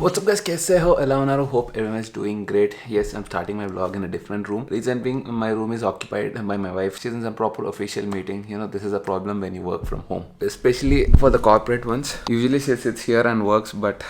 What's up guys, कैसे हो? Eleonaro, hope everyone is doing great. Yes, I'm starting my vlog in a different room. Reason being, my room is occupied by my wife. She's in some proper official meeting. You know, this is a problem when you work from home. Especially for the corporate ones. Usually she sits here and works, but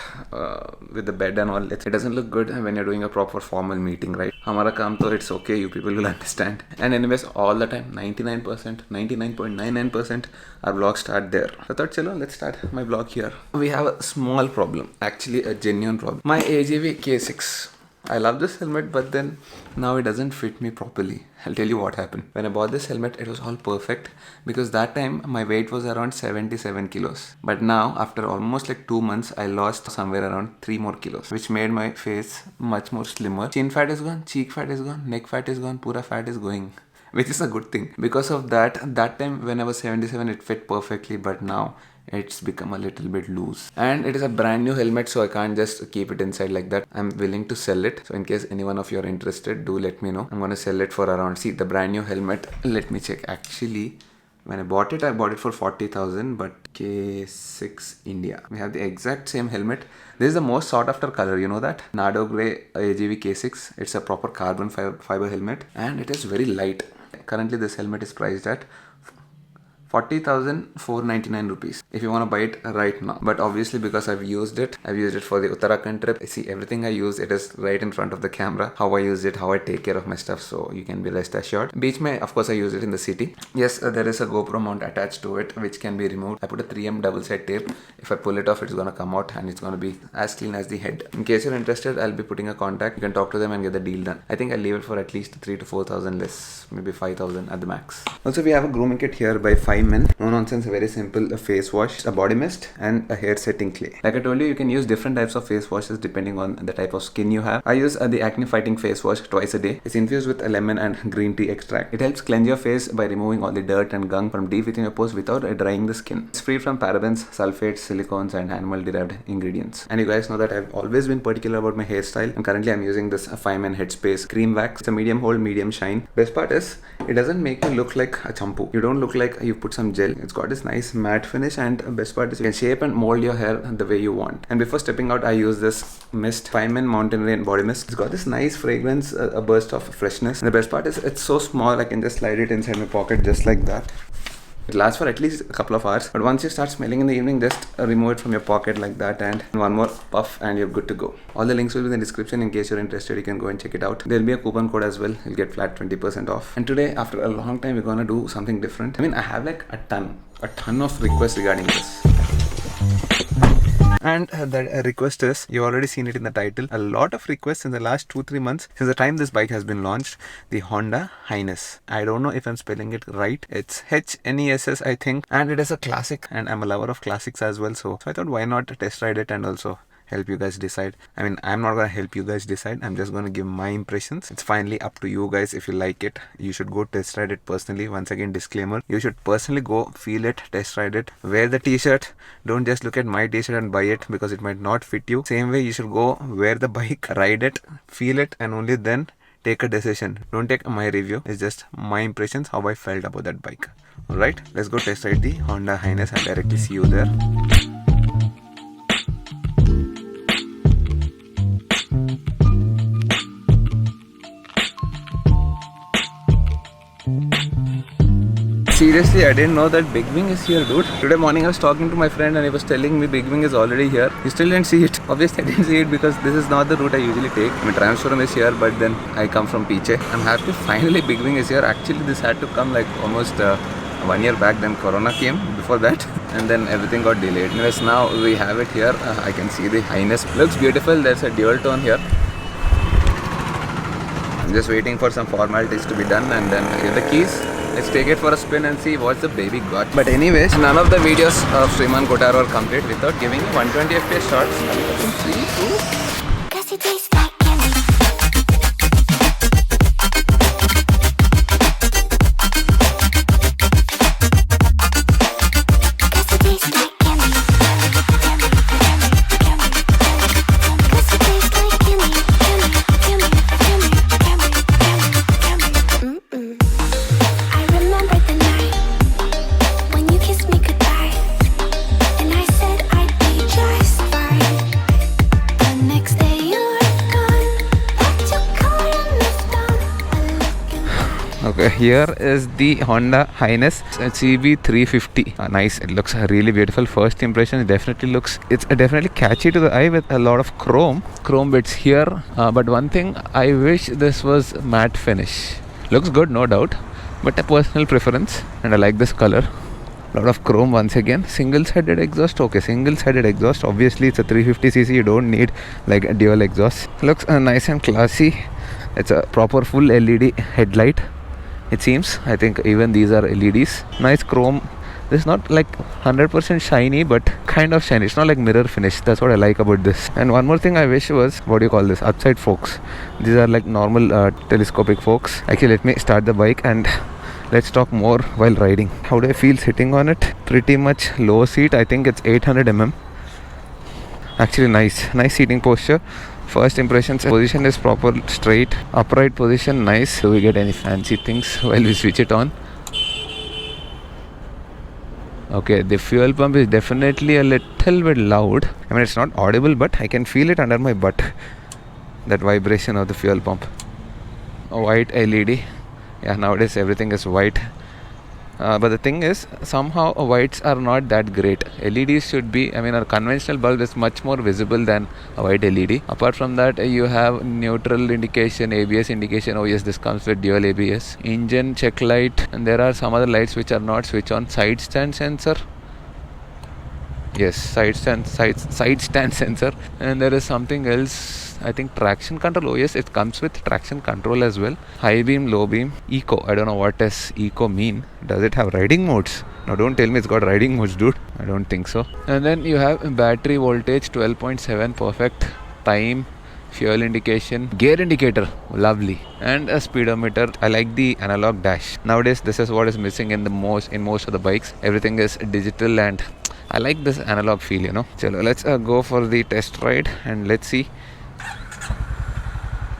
with the bed and all, it doesn't look good when you're doing a proper formal meeting, right? हमारा काम तो it's okay, you people will understand. And anyways, all the time, 99%, 99.99% our vlogs start there. So I thought, chalo, let's start my vlog here. We have a small problem, actually a genuine problem. My AGV K6. I love this helmet, but then now it doesn't fit me properly. I'll tell you what happened. When I bought this helmet, it was all perfect because that time my weight was around 77 kilos. But now, after almost like 2 months, I lost somewhere around 3 more kilos, which made my face much more slimmer. Chin fat is gone, cheek fat is gone, neck fat is gone, pura fat is going. Which is a good thing. Because of that time when I was 77, it fit perfectly, but now it's become a little bit loose. And it is a brand new helmet, so I can't just keep it inside like that. I'm willing to sell it. So in case any one of you are interested, do let me know. I'm gonna sell it for around, see the brand new helmet. Let me check. Actually, when I bought it for 40,000, but K6 India. We have the exact same helmet. This is the most sought after color, you know that? Nardo Grey AGV K6. It's a proper carbon fiber helmet and it is very light. Currently this helmet is priced at 40,499 rupees if you want to buy it right now. But obviously because I've used it for the Uttarakhand trip. See, everything I use, it is right in front of the camera. How I use it, how I take care of my stuff, so you can be rest assured. Beach mein, of course I use it in the city. Yes, there is a GoPro mount attached to it which can be removed. I put a 3M double side tape. If I pull it off, it's gonna come out and it's gonna be as clean as the head. In case you're interested, I'll be putting a contact. You can talk to them and get the deal done. I think I'll leave it for at least 3,000 to 4,000 less, maybe 5,000 at the max. Also, we have a grooming kit here by 5 Men. No nonsense, very simple. A face wash, a body mist, and a hair setting clay. Like I told you can use different types of face washes depending on the type of skin you have. I use the acne fighting face wash twice a day. It's infused with a lemon and green tea extract. It helps cleanse your face by removing all the dirt and gunk from deep within your pores without drying the skin. It's free from parabens, sulfates, silicones, and animal derived ingredients. And you guys know that I've always been particular about my hairstyle, and currently I'm using this 5 Men Headspace cream wax. It's a medium hold, medium shine. Best part is it doesn't make me look like a champu. You don't look like you put some gel. It's got this nice matte finish, and best part is you can shape and mold your hair the way you want. And before stepping out, I use this mist, 5 Men Mountain Rain body mist. It's got this nice fragrance, a burst of freshness. And the best part is it's so small, I can just slide it inside my pocket just like that. It lasts for at least a couple of hours, but once you start smelling in the evening, just remove it from your pocket like that, and one more puff and you're good to go. All the links will be in the description. In case you're interested, you can go and check it out. There'll be a coupon code as well. You'll get flat 20% off. And today, after a long time, we're gonna do something different. I mean, I have like a ton of requests regarding this. And the request is, you've already seen it in the title, a lot of requests in the last 2-3 months since the time this bike has been launched, the Honda Highness. I don't know if I'm spelling it right. It's HNESS, I think, and it is a classic, and I'm a lover of classics as well, so I thought why not test ride it and also help you guys decide. I mean, I'm not gonna help you guys decide. I'm just gonna give my impressions. It's finally up to you guys. If you like it, you should go test ride it personally. Once again, disclaimer, you should personally go feel it, test ride it, wear the t-shirt. Don't just look at my t-shirt and buy it because it might not fit you. Same way, you should go wear the bike, ride it, feel it, and only then take a decision. Don't take my review. It's just my impressions, how I felt about that bike. Alright, let's go test ride the Honda Highness and directly see you there. Seriously, I didn't know that Big Wing is here, dude. Today morning I was talking to my friend and he was telling me Big Wing is already here. You still didn't see it. Obviously I didn't see it because this is not the route I usually take. I mean, Transforum is here, but then I come from Piche. I'm happy finally Big Wing is here. Actually this had to come like almost 1 year back, then Corona came before that and then everything got delayed. Anyways, now we have it here. I can see the Highness. Looks beautiful. There's a dual tone here. I'm just waiting for some formalities to be done and then here are the keys. Let's take it for a spin and see what the baby got. But anyways, none of the videos of Shriman Kotaro are complete without giving you 120 FPS shots. 3, 2. Cause it tastes like candy. And here is the Honda Highness CB350. Nice, it looks really beautiful. First impression, it's definitely catchy to the eye with a lot of chrome bits here. But one thing, I wish this was matte finish. Looks good, no doubt, but a personal preference, and I like this color. Lot of chrome once again. Single-sided exhaust. Okay, single-sided exhaust. Obviously, it's a 350cc. You don't need like a dual exhaust. Looks nice and classy. It's a proper full LED headlight, it seems. I think even these are LEDs. Nice chrome. This is not like 100% shiny, but kind of shiny. It's not like mirror finish. That's what I like about this. And one more thing I wish was, what do you call this? Upside forks. These are like normal telescopic forks. Actually, let me start the bike and let's talk more while riding. How do I feel sitting on it? Pretty much low seat. I think it's 800 mm. Actually nice seating posture. First impressions, position is proper, straight, upright position, nice. Do we get any fancy things while we switch it on? Okay, the fuel pump is definitely a little bit loud. I mean, it's not audible, but I can feel it under my butt. That vibration of the fuel pump. A white LED. Yeah, nowadays everything is white. But the thing is, somehow whites are not that great. LEDs should be, I mean, a conventional bulb is much more visible than a white LED. Apart from that, you have neutral indication, ABS indication. Oh yes, this comes with dual ABS. Engine check light, and there are some other lights which are not switch on. Side stand sensor. Yes, side stand sensor. And there is something else. I think traction control. Oh yes, it comes with traction control as well. High beam, low beam, eco. I don't know what does eco mean. Does it have riding modes? No, don't tell me it's got riding modes, dude. I don't think so. And then you have battery voltage 12.7, perfect. Time, fuel indication, gear indicator, lovely, and a speedometer. I like the analog dash. Nowadays, this is what is missing in most of the bikes. Everything is digital, and I like this analog feel, you know. Chalo, let's go for the test ride and let's see.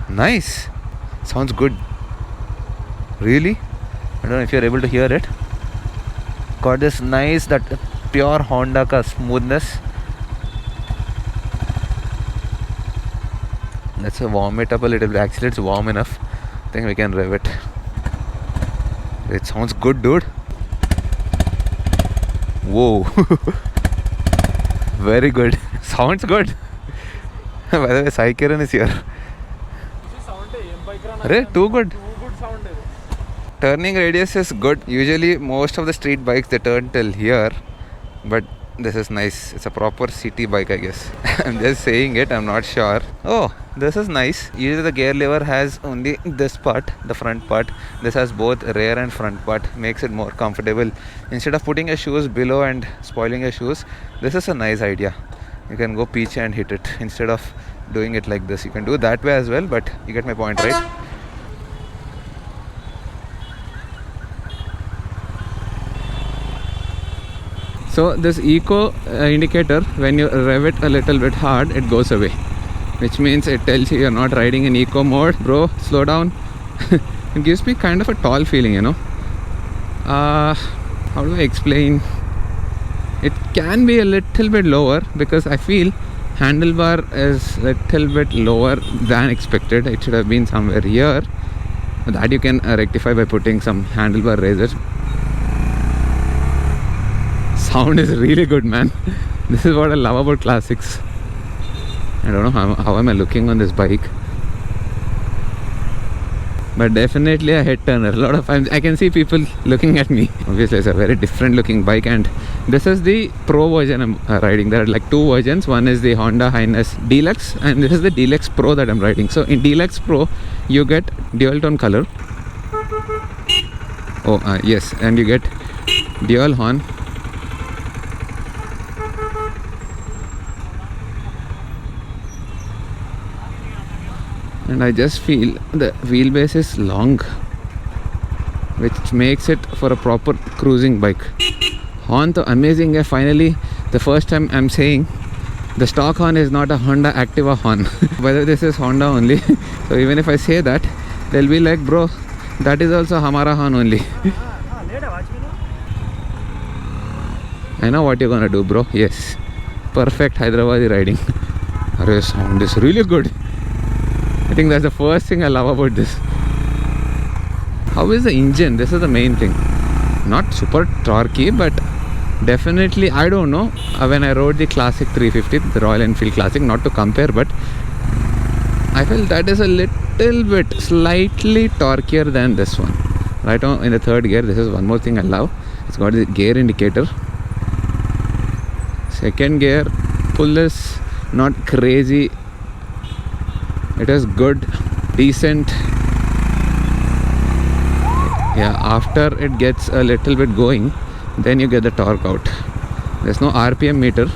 Nice, sounds good. Really, I don't know if you're able to hear it. Got this nice, that pure Honda ka smoothness. Let's warm it up a little bit. Actually, it's warm enough. I think we can rev it. It sounds good, dude. Whoa. Very good. Sounds good. By the way, Sai Kiran is here. Too good. Turning radius is good. Usually most of the street bikes, they turn till here, but this is nice. It's a proper city bike, I guess. I'm just saying it, I'm not sure. Oh, this is nice. Usually the gear lever has only this part, the front part. This has both rear and front part. Makes it more comfortable. Instead of putting your shoes below and spoiling your shoes, this is a nice idea. You can go peach and hit it instead of doing it like this. You can do that way as well, but you get my point, right? So this eco indicator, when you rev it a little bit hard, it goes away, which means it tells you you're not riding in eco mode. Bro, slow down. It gives me kind of a tall feeling, you know. How do I explain? It can be a little bit lower because I feel handlebar is a little bit lower than expected. It should have been somewhere here. That you can rectify by putting some handlebar raisers. Sound is really good, man. This is what I love about classics. I don't know how am I looking on this bike, but definitely a head turner. A lot of times I can see people looking at me. Obviously it's a very different looking bike, and this is the Pro version I'm riding. There are like two versions. One is the Honda Highness Deluxe, and this is the Deluxe Pro that I'm riding. So in Deluxe Pro you get dual tone color. Yes, and you get dual horn. And I just feel the wheelbase is long, which makes it for a proper cruising bike. Horn to amazing. Finally, the first time I'm saying the stock horn is not a Honda Activa horn. Whether this is Honda only. So even if I say that, they'll be like, bro, that is also Hamara horn only. I know what you're gonna do, bro. Yes, perfect Hyderabadi riding. Arey, sound is really good. I think that's the first thing I love about this. How is the engine? This is the main thing. Not super torquey, but definitely, I don't know. When I rode the Classic 350, the Royal Enfield Classic, not to compare, but I felt that is a little bit slightly torqueier than this one. Right now in the third gear, this is one more thing I love. It's got the gear indicator. Second gear, pull is not crazy. It is good, decent. Yeah, after it gets a little bit going, then you get the torque out. There's no RPM meter.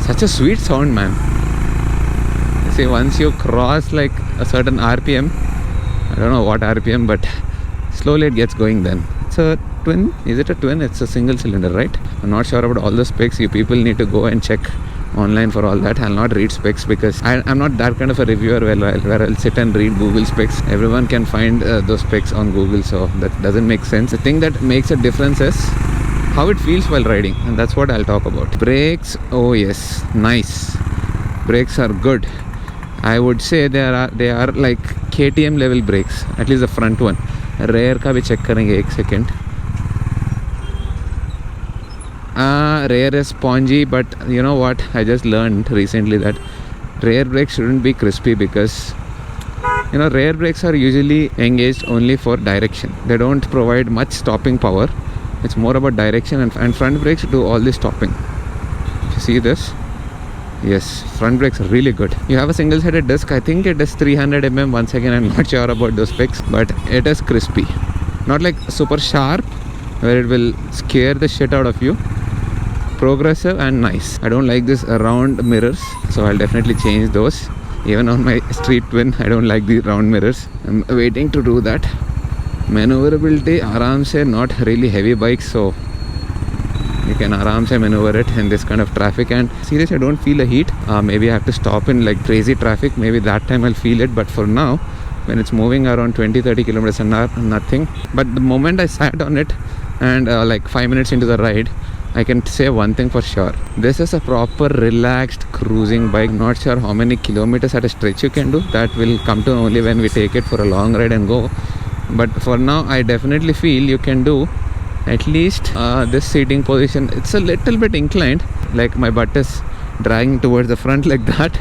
Such a sweet sound, man. See, once you cross like a certain RPM, I don't know what RPM, but slowly it gets going then. It's a twin. Is it a twin? It's a single cylinder, right? I'm not sure about all the specs. You people need to go and check online for all that. I'll not read specs because I'm not that kind of a reviewer where I'll sit and read Google specs. Everyone can find those specs on Google, so that doesn't make sense. The thing that makes a difference is how it feels while riding, and that's what I'll talk about. Brakes, oh yes, nice. Brakes are good. I would say they are like KTM level brakes, at least the front one. Rear का भी check करेंगे एक second. Rear is spongy, but you know what? I just learned recently that rear brakes shouldn't be crispy because rear brakes are usually engaged only for direction. They don't provide much stopping power. It's more about direction, and front brakes do all the stopping. If you see this, yes, front brakes are really good. You have a single-sided disc. I think it is 300 mm. Once again, I'm not sure about those specs, but it is crispy. Not like super sharp, where it will scare the shit out of you. Progressive and nice. I don't like this round mirrors, so I'll definitely change those. Even on my street twin, I don't like the round mirrors. I'm waiting to do that. Maneuverability, aram se, not really heavy bikes, so you can aram se maneuver it in this kind of traffic. And seriously, I don't feel a heat. Maybe I have to stop in like crazy traffic. Maybe that time I'll feel it, but for now, when it's moving around 20-30 kilometers an hour, nothing. But the moment I sat on it and like 5 minutes into the ride, I can say one thing for sure. This is a proper relaxed cruising bike. Not sure how many kilometers at a stretch you can do. That will come to only when we take it for a long ride and go. But for now, I definitely feel you can do at least this seating position. It's a little bit inclined, like my butt is dragging towards the front like that.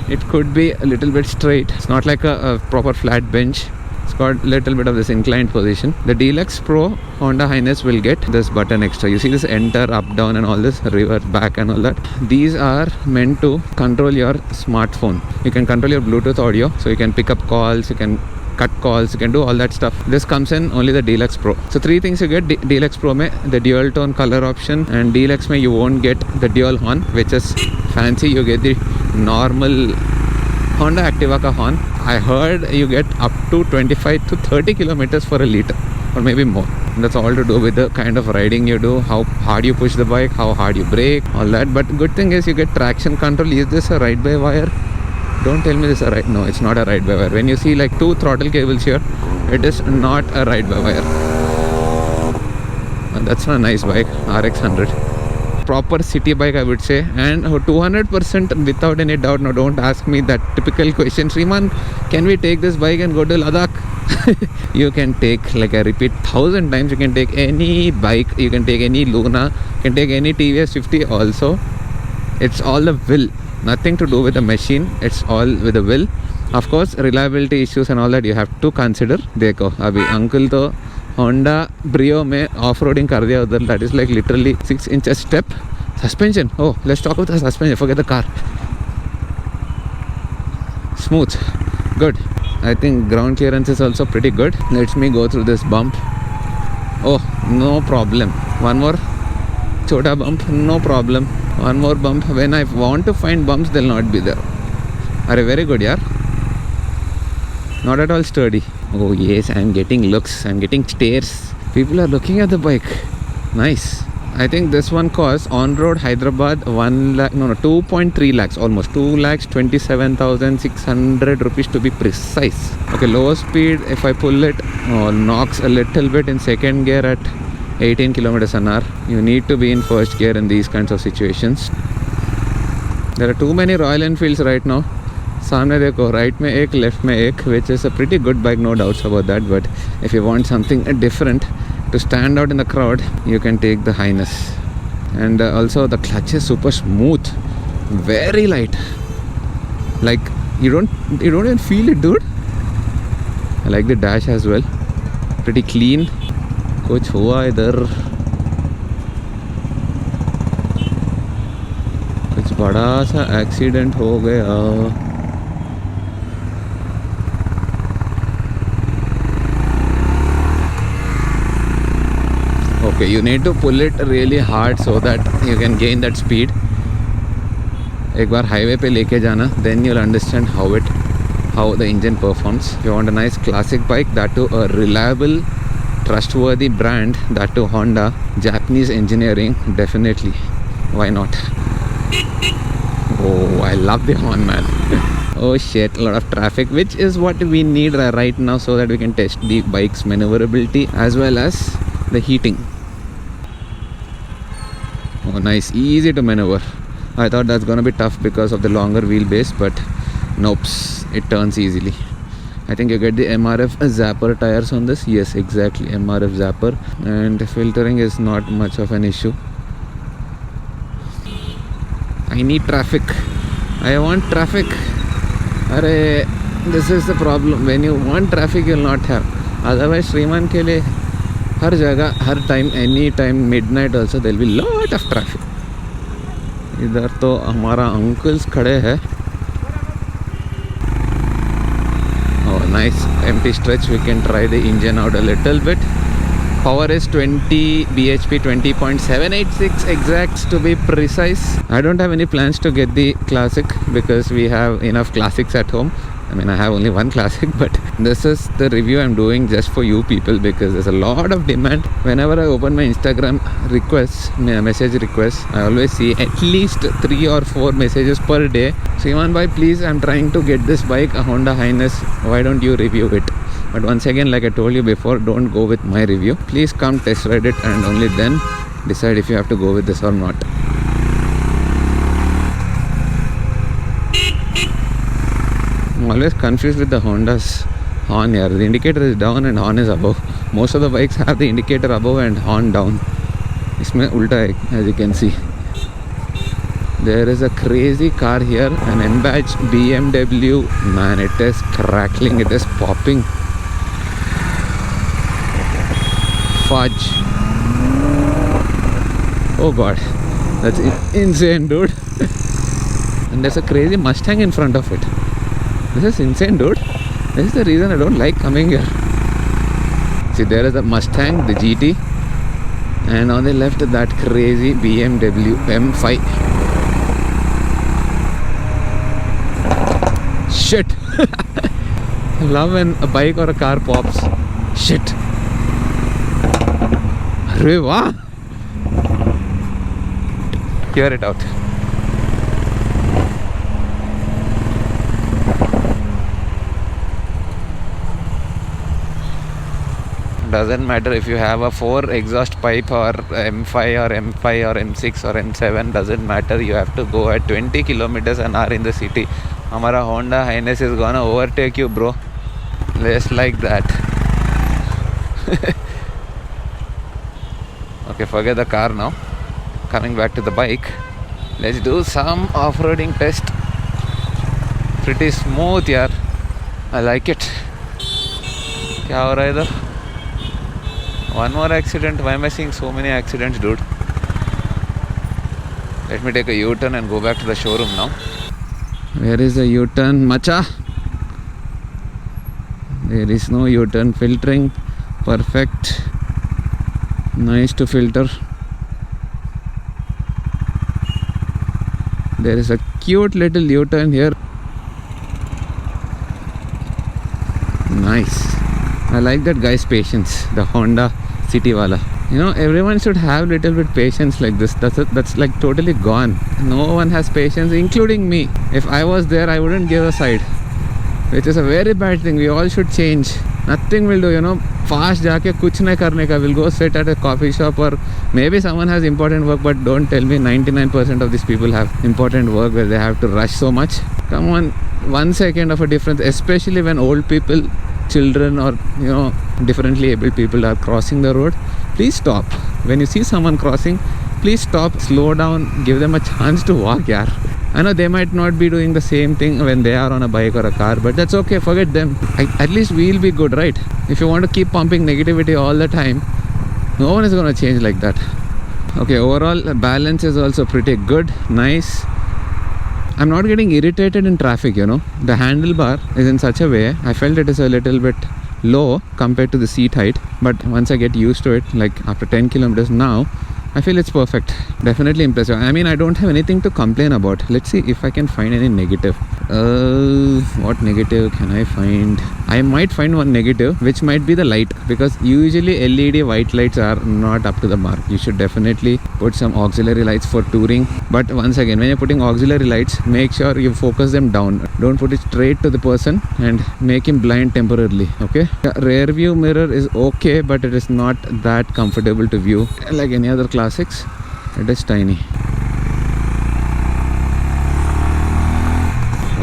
It could be a little bit straight. It's not like a proper flat bench. It's got a little bit of this inclined position. The Deluxe Pro Honda Highness will get this button extra. You see this enter, up, down and all this, reverse, back and all that. These are meant to control your smartphone. You can control your Bluetooth audio, so you can pick up calls, you can cut calls, you can do all that stuff. This comes in only the Deluxe Pro. So 3 things you get. Deluxe Pro mein the dual tone color option, and Deluxe mein you won't get the dual horn, which is fancy. You get the normal Honda Activa ka horn. I heard you get up to 25 to 30 kilometers for a liter, or maybe more. And that's all to do with the kind of riding you do, how hard you push the bike, how hard you brake, all that. But good thing is you get traction control. Is this a ride-by-wire? Don't tell me this is a ride. No, it's not a ride-by-wire. When you see like 2 throttle cables here, it is not a ride-by-wire. And that's a nice bike, RX 100. Proper city bike, I would say, and 200% without any doubt. Now don't ask me that typical question, Shriman, can we take this bike and go to Ladakh? You can take, like I repeat 1,000 times, you can take any bike, you can take any Luna, you can take any TVS 50 also. It's all the will, nothing to do with the machine. It's all with the will. Of course, reliability issues and all that you have to consider. Dekho, abhi uncle to Honda Brio में off-roading कर दिया उधर. That is like literally 6 inches step. Suspension. Oh, let's talk about the suspension. Forget the car. Smooth. Good. I think ground clearance is also pretty good. Let me go through this bump. Oh, no problem. One more chota bump. No problem. One more bump. When I want to find bumps, they'll not be there. Are very good, yaar. Not at all sturdy. Oh yes, I'm getting looks, I'm getting stares. People are looking at the bike. Nice. I think this one costs on road Hyderabad 2.3 lakhs, almost 2,27,600 rupees to be precise. Okay, low speed, if I pull it, knocks a little bit in second gear at 18 kilometers an hour. You need to be in first gear in these kinds of situations. There are too many Royal Enfields right now. सामने देखो, right में एक, left में एक, which is a pretty good bike, no doubts about that. But if you want something different to stand out in the crowd, you can take the Highness. And also the clutch is super smooth, very light. Like you don't even feel it, dude. I like the dash as well, pretty clean. कुछ हुआ इधर, कुछ बड़ा सा accident हो गया. Okay, you need to pull it really hard so that you can gain that speed. एक बार highway पे लेके जाना, then you'll understand how the engine performs. If you want a nice classic bike, that too a reliable, trustworthy brand, that too Honda, Japanese engineering, definitely. Why not? Oh, I love the horn, man. Oh shit, a lot of traffic, which is what we need right now so that we can test the bike's maneuverability as well as the heating. Oh nice, easy to maneuver. I thought that's gonna be tough because of the longer wheelbase, but nope, it turns easily. I think you get the MRF Zapper tires on this. Yes, exactly, MRF Zapper. And filtering is not much of an issue. I need traffic. I want traffic. Arey, this is the problem. When you want traffic, you'll not have. Otherwise, Shriman ke liye हर जगह, हर time, any time, midnight also there will be lot of traffic. इधर तो हमारा uncles खड़े हैं. Oh nice, empty stretch. We can try the engine out a little bit. Power is 20 bhp, 20.786 exacts to be precise. I don't have any plans to get the Classic because we have enough Classics at home. I mean, I have only one Classic, but this is the review I'm doing just for you people because there's a lot of demand. Whenever I open my Instagram requests, message requests, I always see at least 3 or 4 messages per day. Sriman bhai, please, I'm trying to get this bike, a Honda Highness. Why don't you review it? But once again, like I told you before, don't go with my review. Please come test ride it and only then decide if you have to go with this or not. I'm always confused with the Honda's horn here. The indicator is down and horn is above. Most of the bikes have the indicator above and horn down. Isme ulta hai, as you can see. There is a crazy car here, an M-badge BMW. Man, it is crackling, it is popping. Fudge. Oh god, that's insane, dude. And there's a crazy Mustang in front of it. This is insane, dude. This is the reason I don't like coming here. See, there is the Mustang, the GT, and on the left that crazy BMW M5. Shit. I love when a bike or a car pops. Shit. Arre wah. Hear it out. Doesn't matter if you have a 4 exhaust pipe or M5 or M5 or M6 or M7, doesn't matter. You have to go at 20 kilometers an hour in the city. Hamara Honda Highness is gonna overtake you, bro. Just like that. Okay, forget the car now. Coming back to the bike, let's do some off-roading test. Pretty smooth, yaar. I like it. क्या हो रहा है इधर? One more accident. Why am I seeing so many accidents, dude? Let me take a U-turn and go back to the showroom now. Where is the U-turn, macha? There is no U-turn. Filtering perfect. Nice to filter. There is a cute little U-turn here. Nice. I like that guy's patience, the Honda City wala. You know, everyone should have little bit patience like this. That's like totally gone. No one has patience, including me. If I was there, I wouldn't give a side, which is a very bad thing. We all should change. Nothing will do, you know. Fast jaake kuch nahi karne ka. We'll go sit at a coffee shop, or maybe someone has important work, but don't tell me 99% of these people have important work where they have to rush so much. Come on, 1 second of a difference, especially when old people, children, or differently abled people are crossing the road. Please stop. When you see someone crossing, please stop, slow down, give them a chance to walk. Yeah, I know they might not be doing the same thing when they are on a bike or a car, but that's okay, forget them. At least we'll be good, right? If you want to keep pumping negativity all the time, no one is going to change like that. Okay, overall balance is also pretty good, nice. I'm not getting irritated in traffic, The handlebar is in such a way, I felt it is a little bit low compared to the seat height, but once I get used to it, like after 10 kilometers now, I feel it's perfect. Definitely impressive. I mean, I don't have anything to complain about. Let's see if I can find any negative. What negative can I find? I might find one negative, which might be the light, because usually LED white lights are not up to the mark. You should definitely put some auxiliary lights for touring. But once again, when you're putting auxiliary lights, make sure you focus them down. Don't put it straight to the person and make him blind temporarily, okay? The rear view mirror is okay, but it is not that comfortable to view. Like any other classics, it is tiny.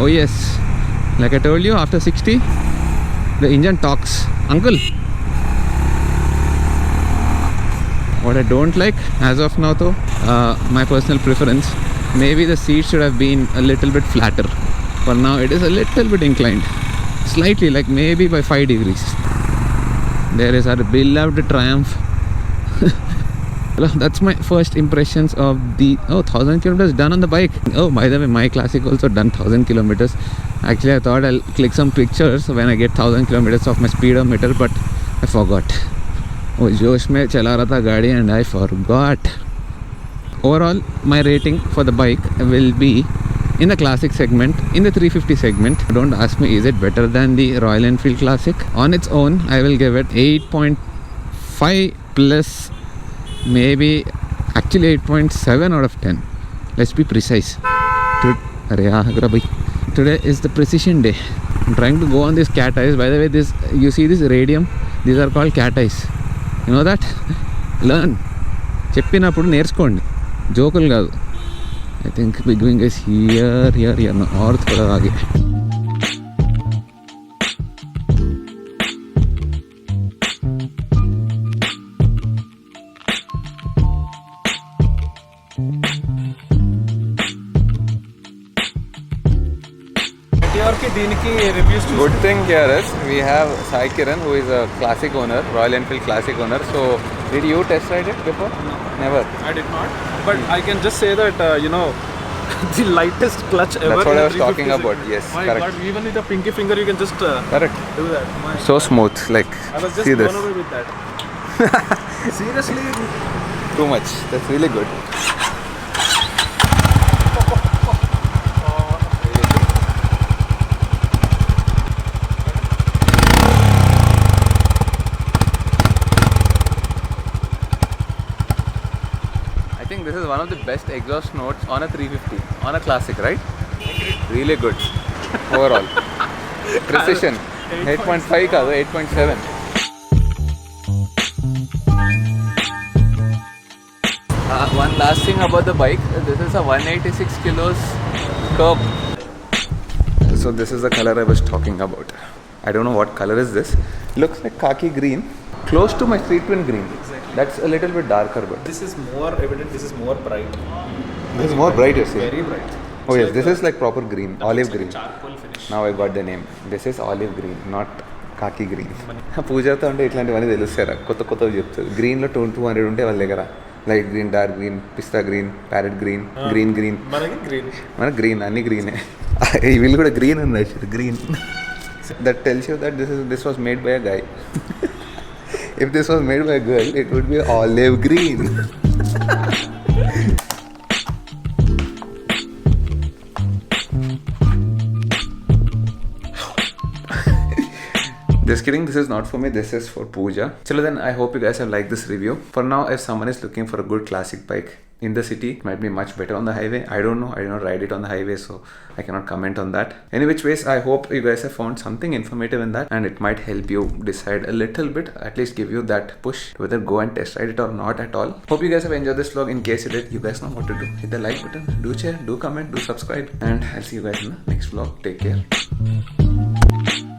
Oh yes, like I told you, after 60, the engine talks. Uncle! What I don't like, as of now though, my personal preference, maybe the seat should have been a little bit flatter. For now, it is a little bit inclined. Slightly, like maybe by 5 degrees. There is our beloved Triumph. That's my first impressions of the 1000 kilometers done on the bike. Oh, by the way, my Classic also done 1000 kilometers. Actually, I thought I'll click some pictures when I get 1000 kilometers of my speedometer, but I forgot. Oh, जोश में चला रहा था गाड़ी and I forgot. Overall, my rating for the bike will be in the Classic segment, in the 350 segment. Don't ask me, is it better than the Royal Enfield Classic? On its own, I will give it 8.5 plus. Maybe actually 8.7 out of 10. Let's be precise. Today is the precision day. I'm trying to go on these cat eyes. By the way, you see this radium? These are called cat eyes. You know that? Learn. Cheppinapudu nerskondi. Jokul kaadu. I think big wing is here, no, north thoda aage. Good thing here is we have Sai Kiran, who is a classic owner, Royal Enfield classic owner. So, did you test ride it before? No. Never. I did not. But I can just say that the lightest clutch ever. That's what I was talking about. Yes, my correct. God, even with a pinky finger, you can just correct. do that. So smooth. Like, I was just see blown this. away with that. Seriously. Too much. That's really good. I think this is one of the best exhaust notes on a 350, on a classic, right? Really good. Overall. Precision. 8.5 kaado, 8.7. One last thing about the bike, this is a 186 kilos curb. So this is the color I was talking about. I don't know what color is this. Looks like khaki green, close to my Street Twin green. Exactly. That's a little bit darker, but This is more evident. This is more bright. this is more bright, you see. Very bright. Oh yes, this is like proper green, olive green. Charcoal finish. Now I got the name. This is olive green, not khaki green. పూజతో అంటే ఇట్లాంటివన్నీ తెలుస్తారా కొత్త కొత్తవి చెప్తారు గ్రీన్లో 200 ఉంటే వాళ్ళ దగ్గర light green dark green pista green parrot green green green మనకి గ్రీన్. మన గ్రీన్ అన్ని గ్రీనే వీళ్ళు కూడా గ్రీన్ ఉంది green that tells you that this was made by a guy if this was made by a girl it would be olive green Just kidding, this is not for me, this is for Pooja. Chalo then, I hope you guys have liked this review. For now, if someone is looking for a good classic bike, in the city. It might be much better on the highway. I don't know. I did not ride it on the highway, so I cannot comment on that. Any which ways, I hope you guys have found something informative in that, and it might help you decide a little bit, at least give you that push to whether go and test ride it or not at all. Hope you guys have enjoyed this vlog. In case you did, you guys know what to do. Hit the like button, do share, do comment, do subscribe, and I'll see you guys in the next vlog. Take care.